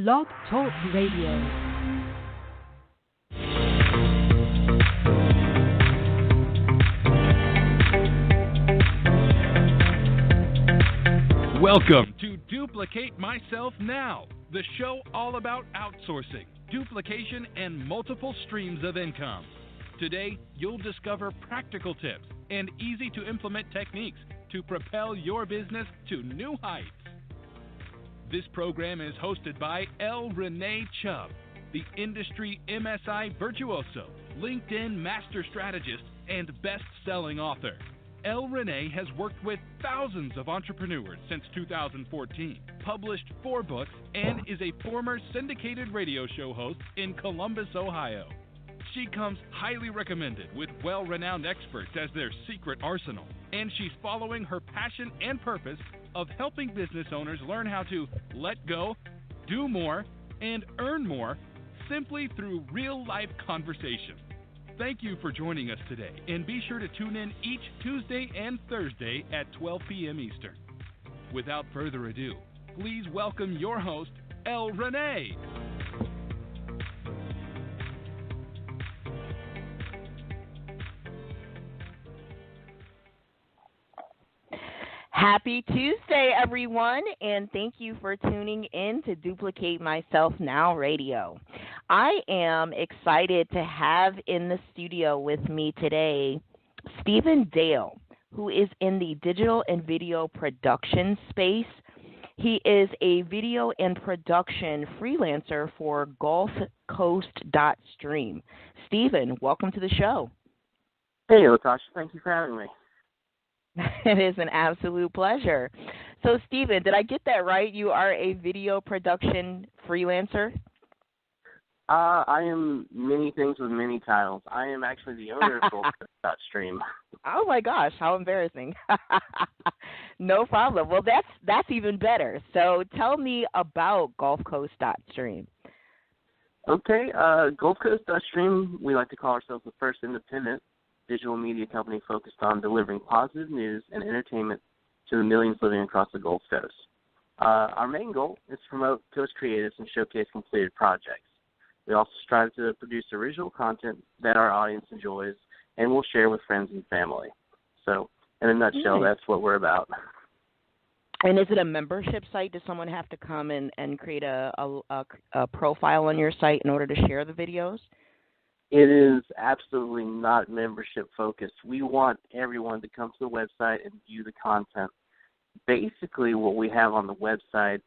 Blog Talk Radio. Welcome to Duplicate Myself Now, the show all about outsourcing, duplication, and multiple streams of income. Today, you'll discover practical tips and easy-to-implement techniques to propel your business to new heights. This program is hosted by Renee Chubb, the industry MSI virtuoso, LinkedIn master strategist, and best-selling author. Renee has worked with thousands of entrepreneurs since 2014, published 4 books, and is a former syndicated radio show host in Columbus, Ohio. She comes highly recommended with well-renowned experts as their secret arsenal, and she's following her passion and purpose of helping business owners learn how to let go, do more, and earn more simply through real-life conversation. Thank you for joining us today, and be sure to tune in each Tuesday and Thursday at 12 p.m. Eastern. Without further ado, please welcome your host, Renee. Happy Tuesday, everyone, and thank you for tuning in to Duplicate Myself Now Radio. I am excited to have in the studio with me today Stephen Dale, who is in the digital and video production space. He is a video and production freelancer for GulfCoast.Stream. Stephen, welcome to the show. Hey, Latasha, thank you for having me. It is an absolute pleasure. So, Stephen, did I get that right? You are a video production freelancer? I am many things with many titles. I am actually the owner of GulfCoast.Stream. Oh, my gosh, how embarrassing. No problem. Well, that's even better. So tell me about GulfCoast.Stream. Okay, GulfCoast.Stream, we like to call ourselves the first independent digital media company focused on delivering positive news and entertainment to the millions living across the Gulf Coast. Our main goal is to promote Coast creatives and showcase completed projects. We also strive to produce original content that our audience enjoys and will share with friends and family. So, in a nutshell, That's what we're about. And is it a membership site? Does someone have to come and create a profile on your site in order to share the videos? It is absolutely not membership focused. We want everyone to come to the website and view the content. Basically, what we have on the website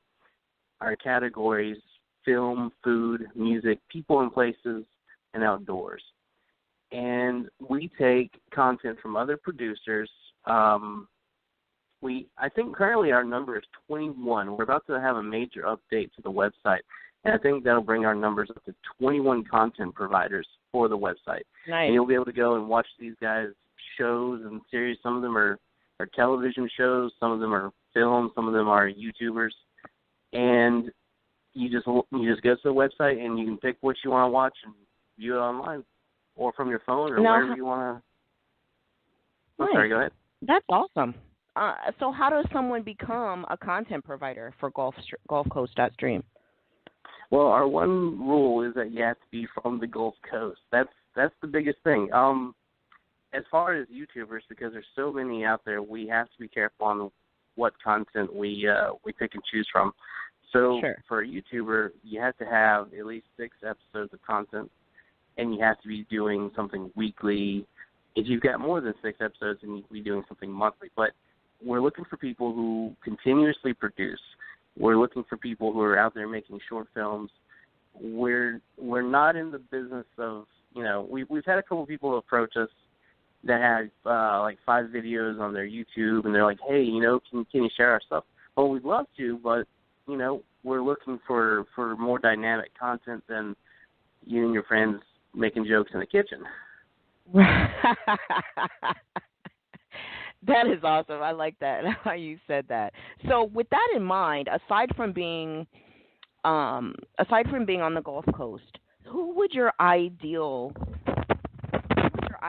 are categories: film, food, music, people and places, and outdoors. And we take content from other producers. I think currently our number is 21. We're about to have a major update to the website, and I think that'll bring our numbers up to 21 content providers for the website. Nice. And you'll be able to go and watch these guys' shows and series. Some of them are television shows, some of them are films, some of them are YouTubers. And you just go to the website and you can pick what you want to watch and view it online or from your phone or wherever you want to. Nice. Sorry, go ahead. That's awesome. So how does someone become a content provider for GulfCoast.Stream? Well, our one rule is that you have to be from the Gulf Coast. That's the biggest thing. As far as YouTubers, because there's so many out there, we have to be careful on what content we pick and choose from. So Sure. For a YouTuber, you have to have at least 6 episodes of content, and you have to be doing something weekly. If you've got more than 6 episodes, then you can be doing something monthly. But we're looking for people who continuously produce. We're looking for people who are out there making short films. We're not in the business of, we've had a couple of people approach us that had like 5 videos on their YouTube, and they're like, hey, can you share our stuff? Well, we'd love to, but, we're looking for more dynamic content than you and your friends making jokes in the kitchen. That is awesome. I like that, how you said that. So with that in mind, aside from being on the Gulf Coast, who would your ideal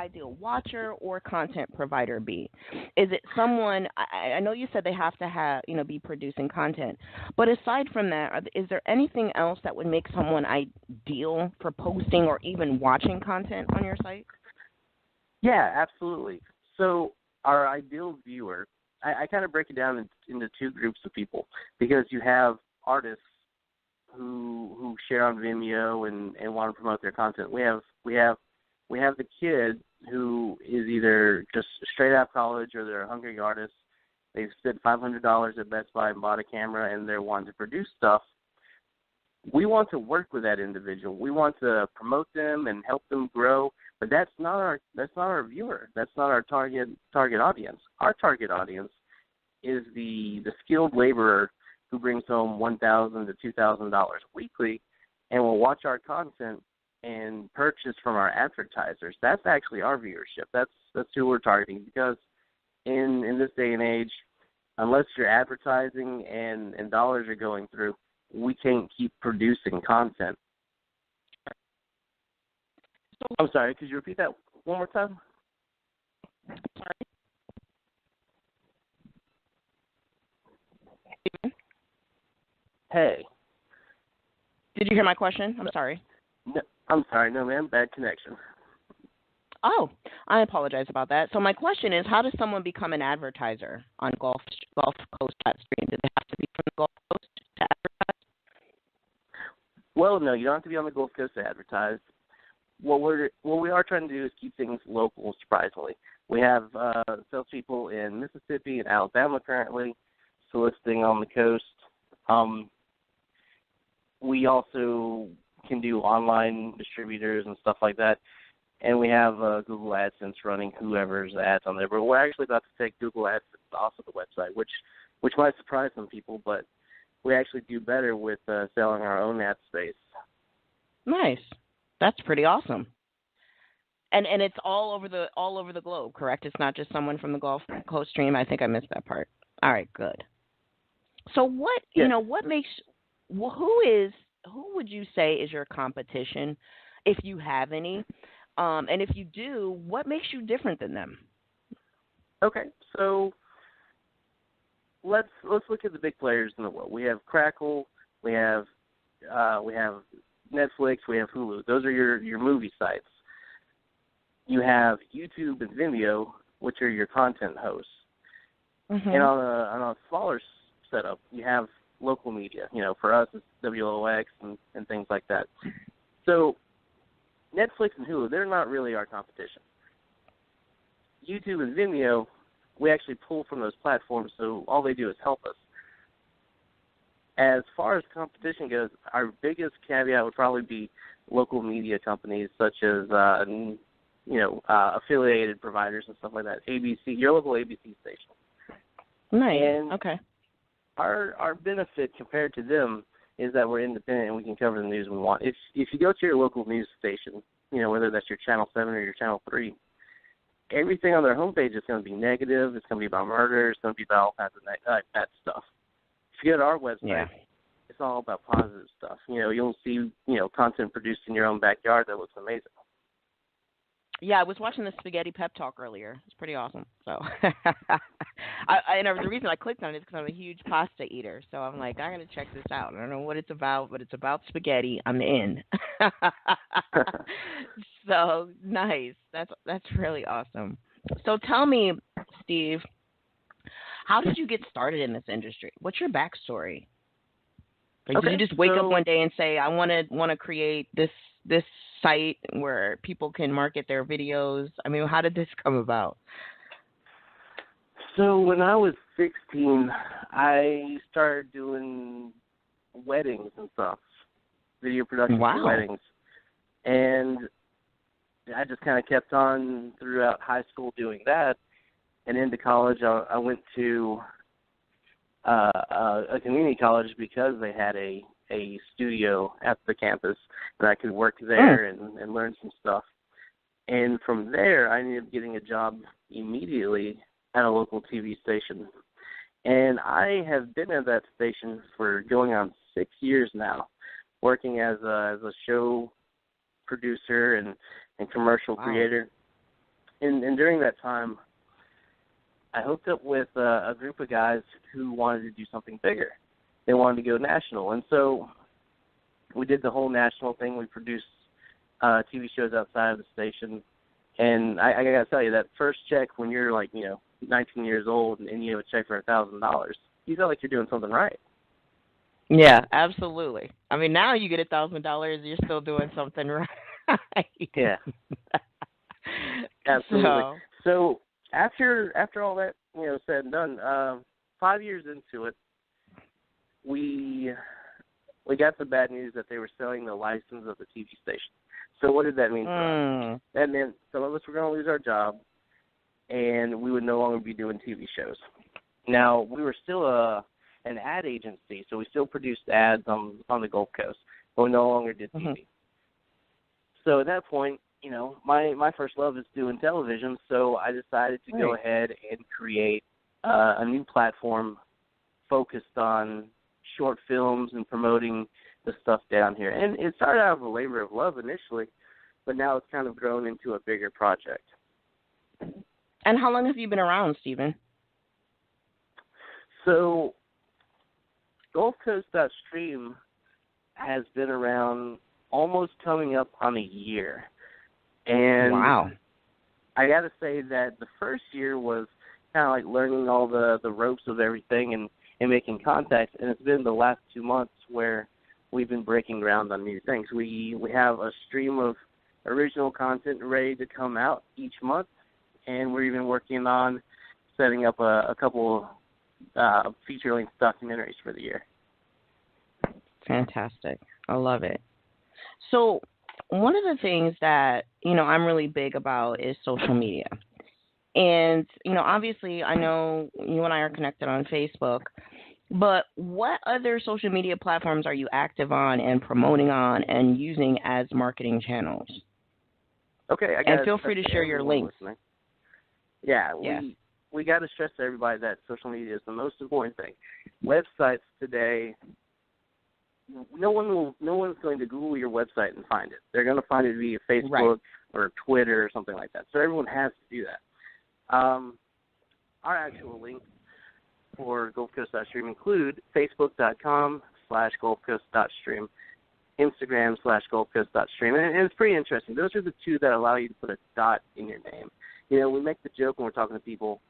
ideal watcher or content provider be? Is it someone? I know you said they have to have be producing content, but aside from that, is there anything else that would make someone ideal for posting or even watching content on your site? Yeah, absolutely. So our ideal viewer, I kind of break it down into two groups of people, because you have artists who share on Vimeo and want to promote their content. We have the kid who is either just straight out of college or they're a hungry artist. They've spent $500 at Best Buy and bought a camera and they're wanting to produce stuff. We want to work with that individual. We want to promote them and help them grow, but that's not our viewer. That's not our target audience. Our target audience is the skilled laborer who brings home $1,000 to $2,000 weekly and will watch our content and purchase from our advertisers. That's actually our viewership. That's who we're targeting, because in this day and age, unless you're advertising and dollars are going through, we can't keep producing content. I'm sorry, could you repeat that one more time? Hey. Did you hear my question? I'm sorry. No, I'm sorry. No, ma'am. Bad connection. Oh, I apologize about that. So my question is, how does someone become an advertiser on GulfCoast.Stream? Do they have to be from the Gulf Coast to advertise? Well, no, you don't have to be on the Gulf Coast to advertise. What we are trying to do is keep things local, surprisingly. We have salespeople in Mississippi and Alabama currently soliciting on the coast. We also can do online distributors and stuff like that. And we have Google AdSense running whoever's ads on there. But we're actually about to take Google AdSense off of the website, which might surprise some people, but we actually do better with selling our own ad space. Nice. That's pretty awesome. And it's all over the globe, correct? It's not just someone from the GulfCoast.Stream. I think I missed that part. All right, good. So what what makes who would you say is your competition, if you have any? And if you do, what makes you different than them? Okay, so let's look at the big players in the world. We have Crackle, we have Netflix, we have Hulu. Those are your movie sites. You have YouTube and Vimeo, which are your content hosts. Mm-hmm. And on a smaller setup, you have local media. For us, it's WOX and things like that. So Netflix and Hulu, they're not really our competition. YouTube and Vimeo, we actually pull from those platforms, so all they do is help us. As far as competition goes, our biggest caveat would probably be local media companies such as, affiliated providers and stuff like that. ABC, your local ABC station. Nice. And okay. Our benefit compared to them is that we're independent and we can cover the news we want. If you go to your local news station, whether that's your Channel 7 or your Channel 3, everything on their homepage is going to be negative. It's going to be about murder. It's going to be about all kinds of bad stuff. If you go to our website, It's all about positive stuff. You'll see, content produced in your own backyard that looks amazing. Yeah, I was watching the Spaghetti Pep Talk earlier. It's pretty awesome. So, the reason I clicked on it is because I'm a huge pasta eater. So I'm like, I got to check this out. I don't know what it's about, but it's about spaghetti. I'm in. So nice. That's really awesome. So tell me, Steve, how did you get started in this industry? What's your backstory? Did you just wake up one day and say, I want to create this site where people can market their videos? I mean, how did this come about? So when I was 16, I started doing weddings and stuff, video production for weddings. And I just kind of kept on throughout high school doing that. And into college, I went to a community college because they had a studio at the campus and I could work there and learn some stuff. And from there, I ended up getting a job immediately at a local TV station. And I have been at that station for going on 6 years now, working as a show producer and commercial creator. and during that time, I hooked up with a group of guys who wanted to do something bigger. They wanted to go national, and so we did the whole national thing. We produced TV shows outside of the station, and I got to tell you, that first check when you're 19 years old and you have a check for $1,000, you feel like you're doing something right. Yeah, absolutely. I mean, now you get $1,000, you're still doing something right. Yeah, absolutely. So after all that said and done, 5 years into it, we got the bad news that they were selling the license of the TV station. So what did that mean for us? That meant some of us were going to lose our job, and we would no longer be doing TV shows. Now, we were still an ad agency, so we still produced ads on the Gulf Coast, but we no longer did TV. Mm-hmm. So at that point, my first love is doing television, so I decided to go ahead and create a new platform focused on short films and promoting the stuff down here. And it started out as a labor of love initially, but now it's kind of grown into a bigger project. And how long have you been around, Stephen? So GulfCoast.Stream has been around almost coming up on a year. And wow. I got to say that the first year was kind of like learning all the ropes of everything and making contacts, and it's been the last 2 months where we've been breaking ground on new things. We have a stream of original content ready to come out each month, and we're even working on setting up a couple feature-length documentaries for the year. Fantastic. I love it. So one of the things that, I'm really big about is social media. And, obviously I know you and I are connected on Facebook, but what other social media platforms are you active on and promoting on and using as marketing channels? Okay. And feel free to share your links. Listening. Yeah. We got to stress to everybody that social media is the most important thing. Websites today, no one's going to Google your website and find it. They're going to find it via Facebook or Twitter or something like that. So everyone has to do that. Our actual links for GulfCoast.Stream include Facebook.com/GulfCoast.Stream, Instagram/GulfCoast.Stream, and it's pretty interesting. Those are the two that allow you to put a dot in your name. We make the joke when we're talking to people,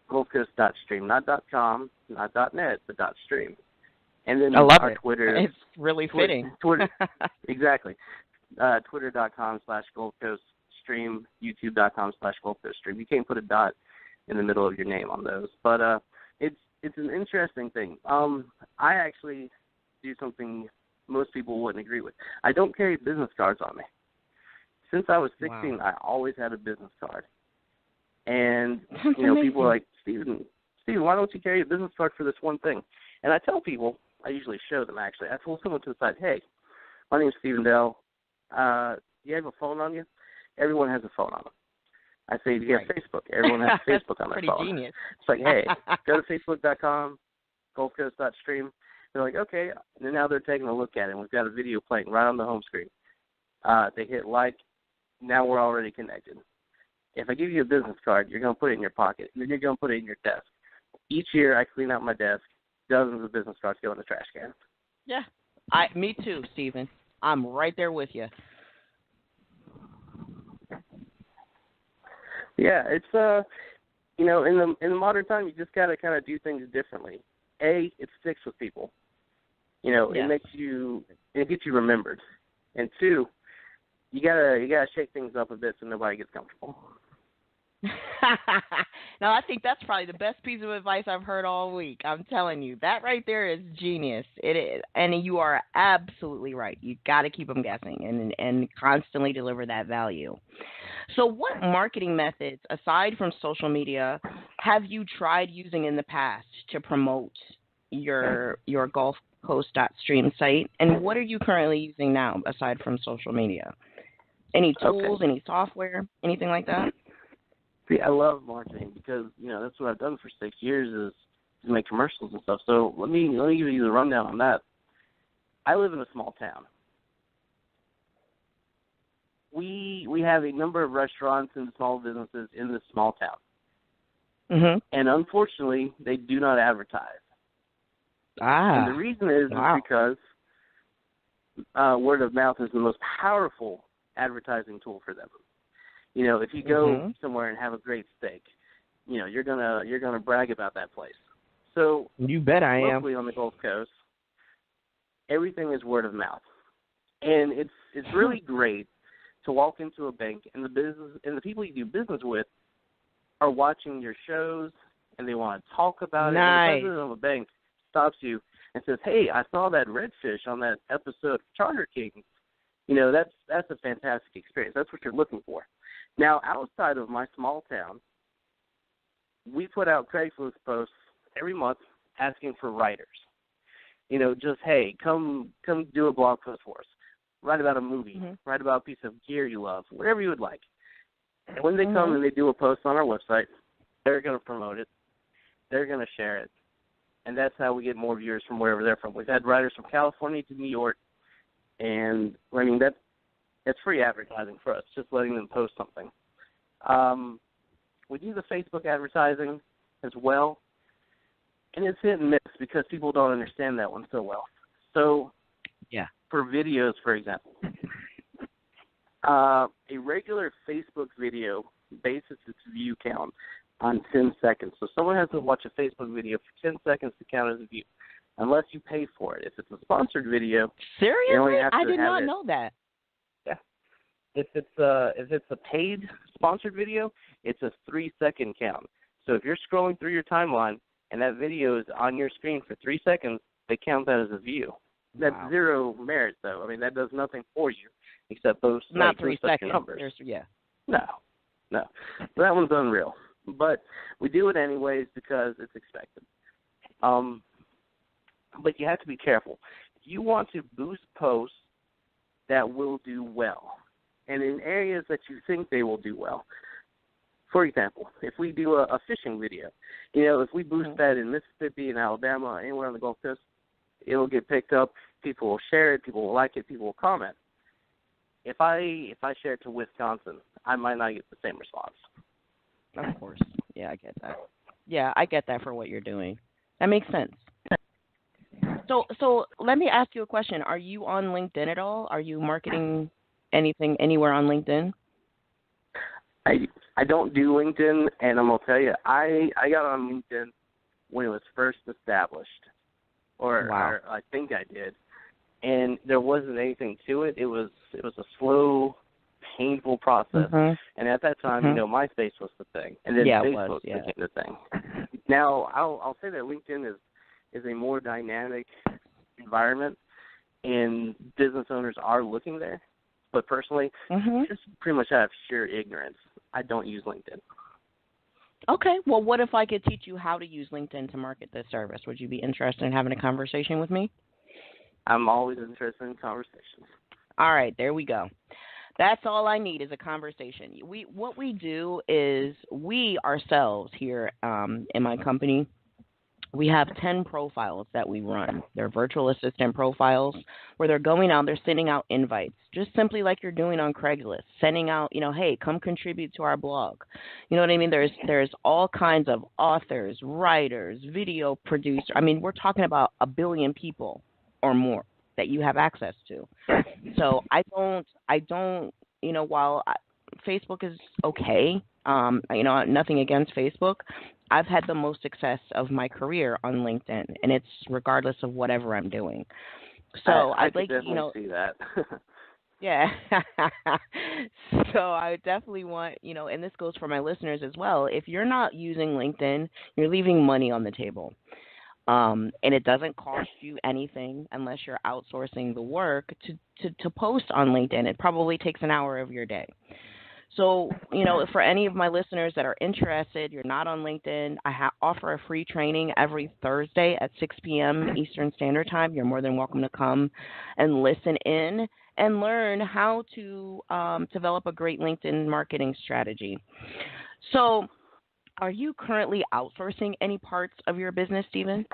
GulfCoast.Stream, not .com, not .net, but .stream. And then I love our it. Twitter. It's really fitting. Twitter, exactly. Twitter.com/GulfCoast.Stream, YouTube.com/GulfCoast.Stream. You can't put a dot in the middle of your name on those. But it's an interesting thing. I actually do something most people wouldn't agree with. I don't carry business cards on me. Since I was 16, I always had a business card. And, people are like, Steven, why don't you carry a business card for this one thing? And I tell people, I usually show them actually. I told someone to the side, hey, my name's Stephen Dell. You have a phone on you? Everyone has a phone on them. I say, do you have Facebook? Everyone has Facebook on their phone. Genius. It's like, hey, go to Facebook.com, GulfCoast.Stream. They're like, okay. And now they're taking a look at it, and we've got a video playing right on the home screen. They hit like. Now we're already connected. If I give you a business card, you're going to put it in your pocket, and then you're going to put it in your desk. Each year I clean out my desk. Dozens of business cards go in the trash can. Yeah. Me too, Stephen. I'm right there with you. Yeah, it's in the modern time, you just gotta kind of do things differently. A, it sticks with people. It gets you remembered. And two, you gotta shake things up a bit so nobody gets comfortable. No, I think that's probably the best piece of advice I've heard all week. I'm telling you, that right there is genius. It is, and you are absolutely right. You got to keep them guessing and constantly deliver that value. So, what marketing methods, aside from social media, have you tried using in the past to promote your GulfCoast.Stream site, and what are you currently using now aside from social media? Any tools, any software, anything like that? See, I love marketing because, that's what I've done for 6 years is to make commercials and stuff. So let me give you the rundown on that. I live in a small town. we have a number of restaurants and small businesses in this small town. Mhm. And unfortunately, they do not advertise. Ah. And the reason is because word of mouth is the most powerful advertising tool for them. You know, if you go somewhere and have a great steak, you know, you're gonna brag about that place. So you bet I am. Locally on the Gulf Coast, everything is word of mouth, and it's really great to walk into a bank and the people you do business with are watching your shows and they want to talk about it. And the president of a bank stops you and says, "Hey, I saw that redfish on that episode of Charter King." You know, that's a fantastic experience. That's what you're looking for. Now, outside of my small town, we put out Craigslist posts every month asking for writers. You know, just, hey, come do a blog post for us. Write about a movie. Write about a piece of gear you love, whatever you would like. And when they come and they do a post on our website, they're going to promote it. They're going to share it. And that's how we get more viewers from wherever they're from. We've had writers from California to New York. And, I mean, that's free advertising for us, just letting them post something. We do the Facebook advertising as well. And it's hit and miss because people don't understand that one so well. So, for videos, for example, a regular Facebook video bases its view count on 10 seconds. So someone has to watch a Facebook video for 10 seconds to count as a view, unless you pay for it. If it's a sponsored video, seriously, you only have to I did not have know that. Yeah. If it's a paid sponsored video, it's a 3-second count. So if you're scrolling through your timeline and that video is on your screen for 3 seconds, they count that as a view. That's zero merit, though. I mean, that does nothing for you except those not like, 3 seconds. seconds. Numbers. No. So that one's unreal. But we do it anyways because it's expected. But you have to be careful. You want to boost posts that will do well, and in areas that you think they will do well. For example, if we do a fishing video, you know, if we boost that in Mississippi and Alabama, anywhere on the Gulf Coast, it'll get picked up. People will share it. People will like it. People will comment. If I share it to Wisconsin, I might not get the same response. Of course. Yeah, I get that. Yeah, I get that for what you're doing. That makes sense. So let me ask you a question. Are you on LinkedIn at all? Are you marketing anything anywhere on LinkedIn? I don't do LinkedIn, and I'm going to tell you, I got on LinkedIn when it was first established, or I think I did, and there wasn't anything to it. It was a slow, painful process, and at that time, you know, MySpace was the thing, and then Facebook became the thing. Now, I'll say that LinkedIn is a more dynamic environment, and business owners are looking there. But personally, just pretty much out of sheer ignorance, I don't use LinkedIn. Okay. Well, what if I could teach you how to use LinkedIn to market this service? Would you be interested in having a conversation with me? I'm always interested in conversations. All right. There we go. That's all I need is a conversation. What we do is we ourselves here in my company, we have 10 profiles that we run. They're virtual assistant profiles where they're going out, they're sending out invites, just simply like you're doing on Craigslist, sending out, you know, hey, come contribute to our blog. You know what I mean? There's all kinds of authors, writers, video producers. I mean, we're talking about 1 billion people or more that you have access to. So I don't, you know, while Facebook is okay, you know, nothing against Facebook, I've had the most success of my career on LinkedIn, and it's regardless of whatever I'm doing. So I'd like, definitely you know, see that. yeah. So I definitely want, you know, and this goes for my listeners as well. If you're not using LinkedIn, you're leaving money on the table. And it doesn't cost you anything unless you're outsourcing the work to post on LinkedIn. It probably takes an hour of your day. So, you know, for any of my listeners that are interested, you're not on LinkedIn, I offer a free training every Thursday at 6 p.m. Eastern Standard Time. You're more than welcome to come and listen in and learn how to develop a great LinkedIn marketing strategy. So, are you currently outsourcing any parts of your business, Stephen?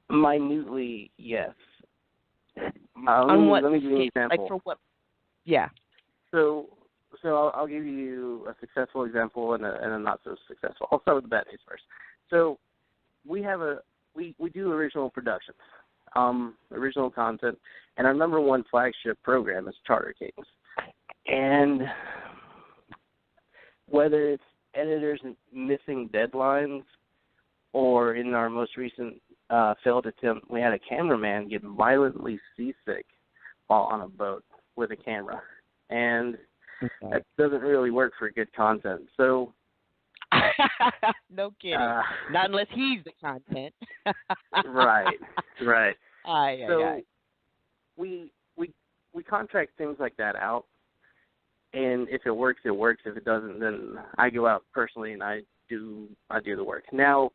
Minutely, yes. On what? Let me give you an example. Like for what? Yeah. So I'll give you a successful example and a not so successful. I'll start with the bad news first. So we do original productions, original content, and our number one flagship program is Charter Cadence. And whether it's editors missing deadlines, or in our most recent failed attempt, we had a cameraman get violently seasick while on a boat with a camera. And that doesn't really work for good content. So, no kidding. Not unless he's the content. Right. So we contract things like that out, and if it works, it works. If it doesn't, then I go out personally and I do the work. Now,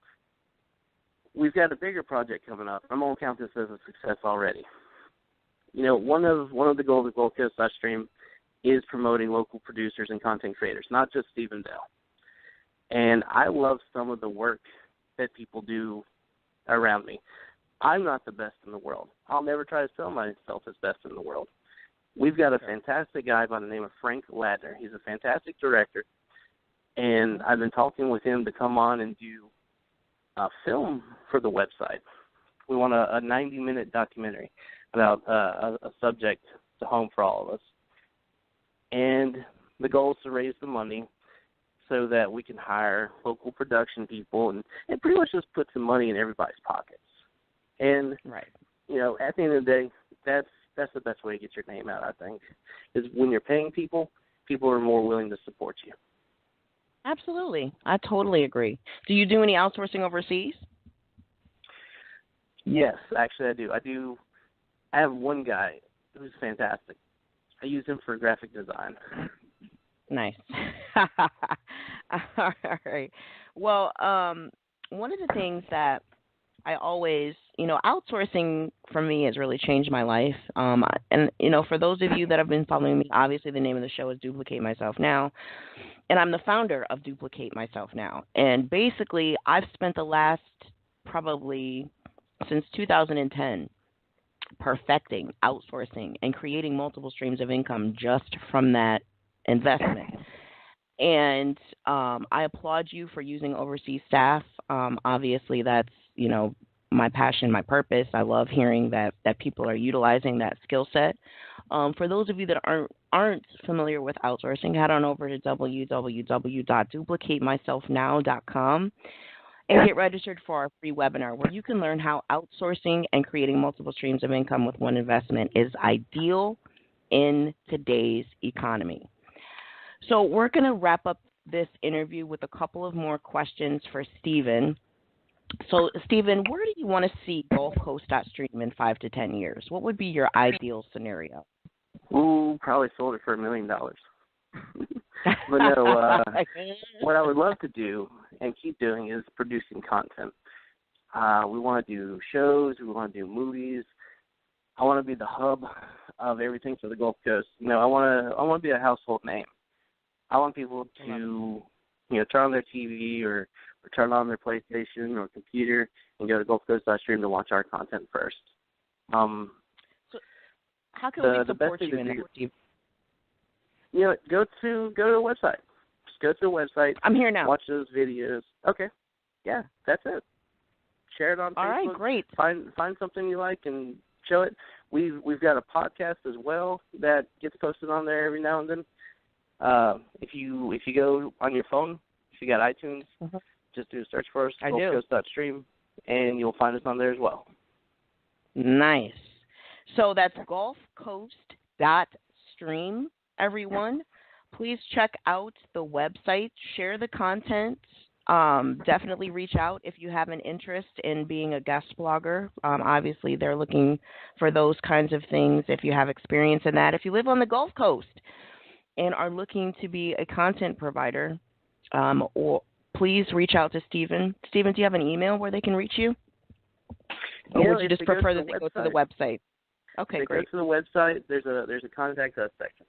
we've got a bigger project coming up. I'm gonna count this as a success already. You know, one of the goals of GulfCoast.Stream is promoting local producers and content creators, not just Stephen Dale. And I love some of the work that people do around me. I'm not the best in the world. I'll never try to sell myself as best in the world. We've got a fantastic guy by the name of Frank Ladner. He's a fantastic director, and I've been talking with him to come on and do a film for the website. We want a 90-minute documentary about a subject to home for all of us. And the goal is to raise the money so that we can hire local production people and pretty much just put some money in everybody's pockets. And, you know, at the end of the day, that's the best way to get your name out, I think, is when you're paying people, people are more willing to support you. Absolutely. I totally agree. Do you do any outsourcing overseas? Yes, actually I do. I have one guy who's fantastic. I use him for graphic design. Nice. All right. Well, one of the things that I always, outsourcing for me has really changed my life. And, for those of you that have been following me, obviously the name of the show is Duplicate Myself Now. And I'm the founder of Duplicate Myself Now. And basically, I've spent the last probably since 2010 perfecting, outsourcing, and creating multiple streams of income just from that investment. And I applaud you for using overseas staff. Obviously, that's, my passion, my purpose. I love hearing that people are utilizing that skill set. For those of you that aren't familiar with outsourcing, head on over to www.duplicatemyselfnow.com and get registered for our free webinar where you can learn how outsourcing and creating multiple streams of income with one investment is ideal in today's economy. So we're going to wrap up this interview with a couple of more questions for Stephen. So, Stephen, where do you want to see GulfCoast.Stream in 5 to 10 years? What would be your ideal scenario? Ooh, probably sold it for $1 million. But no, what I would love to do and keep doing is producing content. We want to do shows. We want to do movies. I want to be the hub of everything for the Gulf Coast. I want to be a household name. I want people to, turn on their TV or turn on their PlayStation or computer and go to GulfCoast.Stream to watch our content first. So how can we support you in that? Go to the website. Just go to the website. I'm here now. Watch those videos. Okay. Yeah, that's it. Share it on Facebook. All right, great. Find something you like and show it. We've got a podcast as well that gets posted on there every now and then. If you go on your phone, if you got iTunes, just do a search for us, GulfCoast.Stream, and you'll find us on there as well. Nice. So that's GulfCoast.Stream, everyone. Please check out the website. Share the content. Definitely reach out if you have an interest in being a guest blogger. Obviously, they're looking for those kinds of things if you have experience in that. If you live on the Gulf Coast and are looking to be a content provider, or please reach out to Stephen. Stephen, do you have an email where they can reach you? Or would you just prefer that they go to the website? Okay, great. Go to the website. There's a contact us section.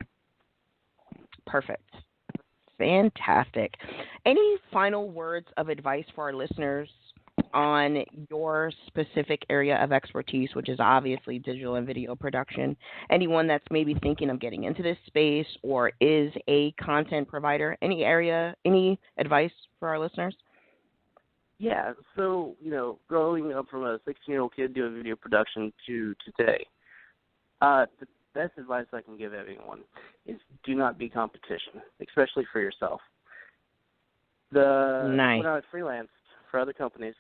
Perfect. Fantastic. Any final words of advice for our listeners on your specific area of expertise, which is obviously digital and video production. Anyone that's maybe thinking of getting into this space or is a content provider, any advice for our listeners? Yeah, so, growing up from a 16-year-old kid doing video production to today, the best advice I can give everyone is do not be competition, especially for yourself. Nice. When I was freelanced for other companies,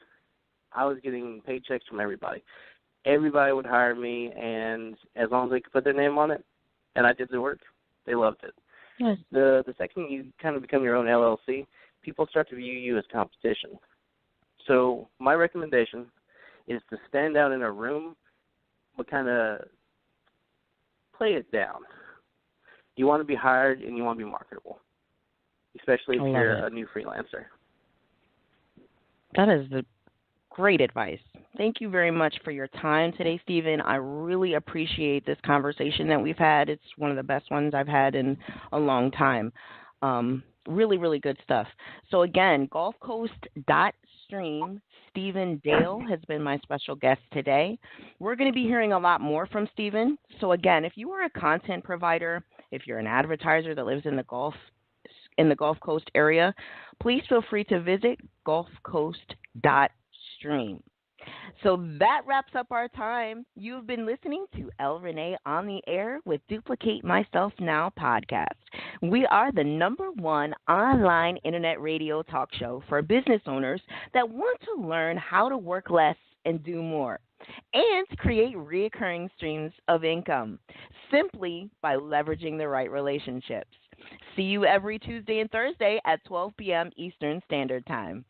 I was getting paychecks from everybody. Everybody would hire me, and as long as they could put their name on it, and I did the work, they loved it. Yes. The second you kind of become your own LLC, people start to view you as competition. So my recommendation is to stand out in a room, but kind of play it down. You want to be hired and you want to be marketable, especially if you're a new freelancer. That is the great advice. Thank you very much for your time today, Stephen. I really appreciate this conversation that we've had. It's one of the best ones I've had in a long time. Really, really good stuff. So again, GulfCoast.Stream, Stephen Dale has been my special guest today. We're going to be hearing a lot more from Stephen. So again, if you are a content provider, if you're an advertiser that lives in the Gulf Coast area, please feel free to visit GulfCoast.Stream. So that wraps up our time. You've been listening to Renee on the Air with Duplicate Myself Now podcast. We are the #1 online internet radio talk show for business owners that want to learn how to work less and do more, and create recurring streams of income simply by leveraging the right relationships. See you every Tuesday and Thursday at 12 p.m. Eastern Standard Time.